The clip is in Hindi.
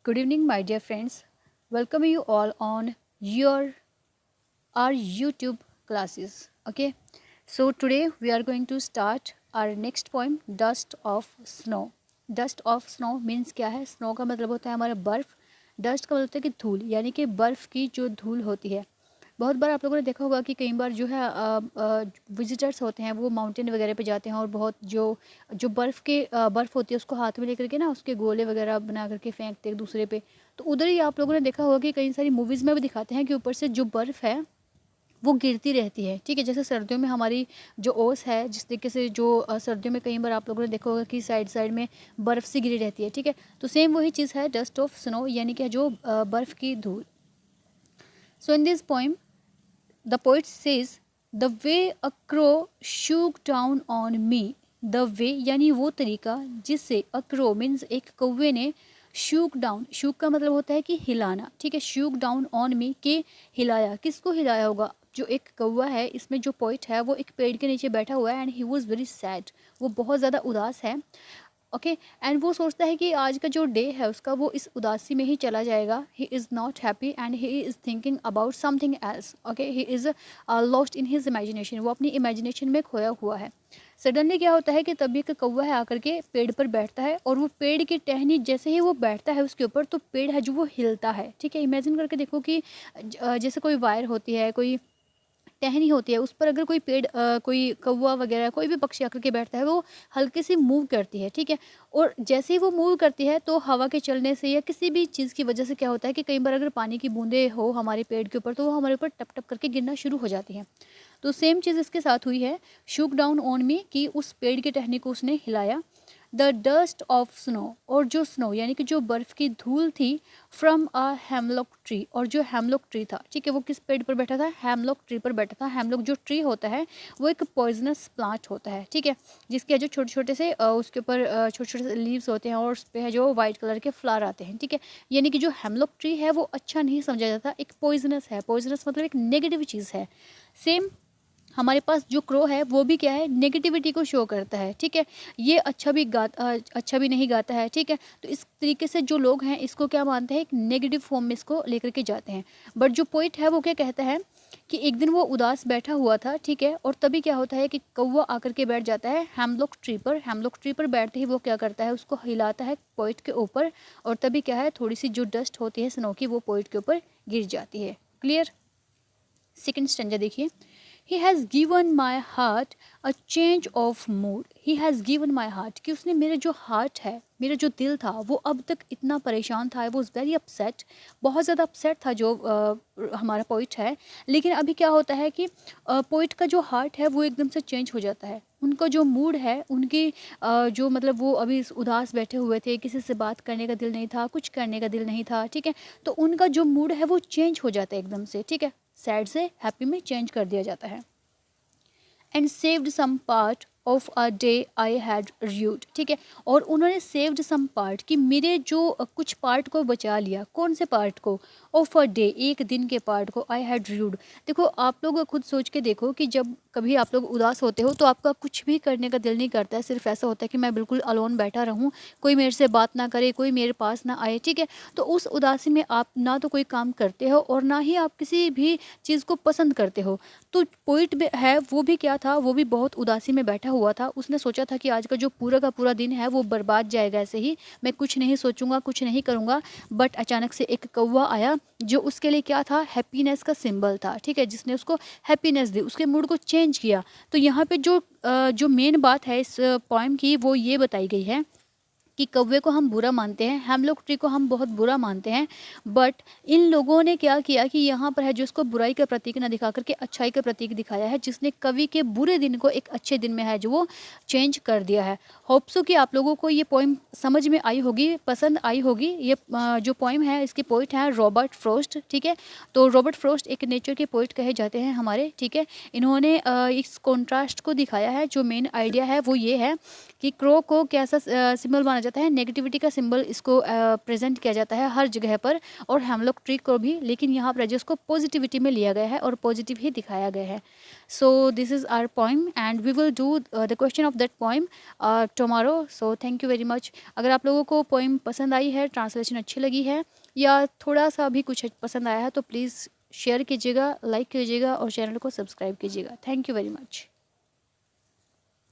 Good evening, my dear friends. Welcome you all on your our YouTube classes. Okay, so today we are going to start our next poem, Dust of Snow. Dust of Snow means क्या है? Snow का मतलब होता है हमारा बर्फ, डस्ट का मतलब होता है कि धूल, यानी कि बर्फ़ की जो धूल होती है। बहुत बार आप लोगों ने देखा होगा कि कई बार जो है विजिटर्स होते हैं वो माउंटेन वगैरह पे जाते हैं और बहुत जो जो बर्फ़ होती है उसको हाथ में लेकर के ना उसके गोले वगैरह बना करके फेंकते हैं एक दूसरे पे। तो उधर ही आप लोगों ने देखा होगा कि कई सारी मूवीज़ में भी दिखाते हैं कि ऊपर से जो बर्फ़ है वो गिरती रहती है। ठीक है, जैसे सर्दियों में हमारी जो ओस है, जिस तरीके से जो सर्दियों में कई बार आप लोगों ने देखा होगा कि साइड साइड में बर्फ़ सी गिरी रहती है। ठीक है, तो सेम वही चीज़ है डस्ट ऑफ स्नो, यानी कि जो बर्फ़ की धूल। So in this poem The poet says, the way a crow shook down on me. The way यानी वो तरीका जिससे a crow means एक कौवे ने shook down, shook का मतलब होता है कि हिलाना। ठीक है, shook down on me के हिलाया, किसको हिलाया होगा? जो एक कौवा है, इसमें जो पोइट है वो एक पेड़ के नीचे बैठा हुआ है and he was very sad, वो बहुत ज़्यादा उदास है। ओके, एंड वो सोचता है कि आज का जो डे है उसका वो इस उदासी में ही चला जाएगा। He is not happy and he is thinking about something else. Okay, he is lost in his imagination, वो अपनी इमेजिनेशन में खोया हुआ है। सडनली क्या होता है कि तभी एक कौवा है आकर के पेड़ पर बैठता है और वो पेड़ की टहनी जैसे ही वो बैठता है उसके ऊपर तो पेड़ है जो वो हिलता है। ठीक है, इमेजिन करके देखो कि जैसे कोई वायर होती है, कोई टहनी होती है, उस पर अगर कोई कोई कौवा वगैरह कोई भी पक्षी आकर के बैठता है वो हल्के से मूव करती है। ठीक है, और जैसे ही वो मूव करती है तो हवा के चलने से या किसी भी चीज़ की वजह से क्या होता है कि कई बार अगर पानी की बूंदें हो हमारे पेड़ के ऊपर तो वो हमारे ऊपर टप टप करके गिरना शुरू हो जाती हैं। तो सेम चीज़ इसके साथ हुई है, शूक डाउन ऑन मी, कि उस पेड़ की टहनी को उसने हिलाया। द डस्ट ऑफ स्नो, और जो स्नो यानी कि जो बर्फ़ की धूल थी, फ्रॉम अ हेमलॉक ट्री, और जो हेमलॉक ट्री था, ठीक है, वो किस पेड़ पर बैठा था? हेमलॉक ट्री पर बैठा था। हेमलॉक जो ट्री होता है वो एक पॉइजनस प्लांट होता है। ठीक है, जिसके जो छोटे छोटे से उसके ऊपर छोटे छोटे से लीव्स होते हैं और उस पर है जो वाइट कलर के फ्लावर आते हैं। ठीक है, यानी कि जो हेमलॉक ट्री है वो अच्छा नहीं समझा जाता, एक पॉइजनस है। पॉइजनस मतलब एक नेगेटिव चीज़ है। सेम हमारे पास जो क्रो है वो भी क्या है? नेगेटिविटी को शो करता है। ठीक है, ये अच्छा भी नहीं गाता है। ठीक है, तो इस तरीके से जो लोग हैं इसको क्या मानते हैं? एक नेगेटिव फॉर्म में इसको लेकर के जाते हैं। बट जो पोइट है वो क्या कहता है कि एक दिन वो उदास बैठा हुआ था। ठीक है, और तभी क्या होता है कि कौवा आकर के बैठ जाता है हेमलॉक ट्री पर। हेमलॉक ट्री पर बैठते ही वो क्या करता है? उसको हिलाता है पोइट के ऊपर, और तभी क्या है? थोड़ी सी जो डस्ट होती है स्नो की वो पोइट के ऊपर गिर जाती है। क्लियर? सेकेंड स्टैंजा देखिए। He has given my heart a change of mood. He has given my heart, कि उसने मेरे जो हार्ट है, मेरा जो दिल था वो अब तक इतना परेशान था, वो वेरी अपसेट, बहुत ज़्यादा अपसेट था जो हमारा पोइट है। लेकिन अभी क्या होता है कि पोइट का जो हार्ट है वो एकदम से चेंज हो जाता है। उनका जो मूड है, उनकी जो मतलब वो अभी उदास बैठे हुए थे, किसी से बात करने का दिल नहीं था, कुछ करने का दिल नहीं था। ठीक है, तो उनका जो मूड है वो चेंज हो जाता है एकदम से। ठीक है, सैड से हैप्पी में चेंज कर दिया जाता है। And saved some part of a day I had reviewed. ठीक है, और उन्होंने सेव्ड सम पार्ट, कि मेरे जो कुछ पार्ट को बचा लिया। कौन से पार्ट को? ऑफ अ डे, एक दिन के पार्ट को, आई हैड रिव्यूड। देखो आप लोग खुद सोच के देखो कि जब कभी आप लोग उदास होते हो तो आपका कुछ भी करने का दिल नहीं करता है, सिर्फ ऐसा होता है कि मैं बिल्कुल अलोन बैठा रहूं, कोई मेरे से बात ना करे, कोई मेरे पास ना आए। ठीक है, तो उस उदासी में आप ना तो कोई काम करते हो और ना ही आप किसी भी चीज़ को पसंद करते हो। तो पोइट है वो भी क्या था? वो भी बहुत उदासी में बैठा हुआ था। उसने सोचा था कि आज का जो पूरा का पूरा दिन है वो बर्बाद जाएगा, ऐसे ही मैं कुछ नहीं सोचूंगा, कुछ नहीं करूंगा। बट अचानक से एक कौवा आया जो उसके लिए क्या था? हैप्पीनेस का सिंबल था। ठीक है, जिसने उसको हैप्पीनेस दी, उसके मूड को चेंज किया। तो यहाँ पे जो मेन बात है इस पोएम की वो ये बताई गई है कि कौवे को हम बुरा मानते हैं, हेमलॉक ट्री को हम बहुत बुरा मानते हैं, बट इन लोगों ने क्या किया कि यहाँ पर है जो इसको बुराई का प्रतीक ना दिखा करके अच्छाई का प्रतीक दिखाया है, जिसने कवि के बुरे दिन को एक अच्छे दिन में है जो वो चेंज कर दिया है। होप सो कि आप लोगों को ये पोइम समझ में आई होगी, पसंद आई होगी। ये जो पोइम है इसके पोइट हैं रॉबर्ट फ्रॉस्ट। ठीक है, तो रॉबर्ट फ्रॉस्ट एक नेचर के पोइट कहे जाते हैं हमारे। ठीक है, इन्होंने इस कॉन्ट्रास्ट को दिखाया है। जो मेन आइडिया है वो ये है कि क्रो को कैसा सिंबल माना जाता है, नेगेटिविटी का सिंबल इसको प्रेजेंट किया जाता है हर जगह पर, और हम लोग ट्रिक को भी, लेकिन यहाँ पर जो उसको पॉजिटिविटी में लिया गया है और पॉजिटिव ही दिखाया गया है. So this is our poem and we will do the question of that poem tomorrow. So thank you very much. अगर आप लोगों को पोइम पसंद आई है, ट्रांसलेशन अच्छी लगी है, या थोड़ा सा भी कुछ पसंद आया है, तो प्लीज़ शेयर कीजिएगा, लाइक कीजिएगा और चैनल को सब्सक्राइब कीजिएगा. Thank you very much.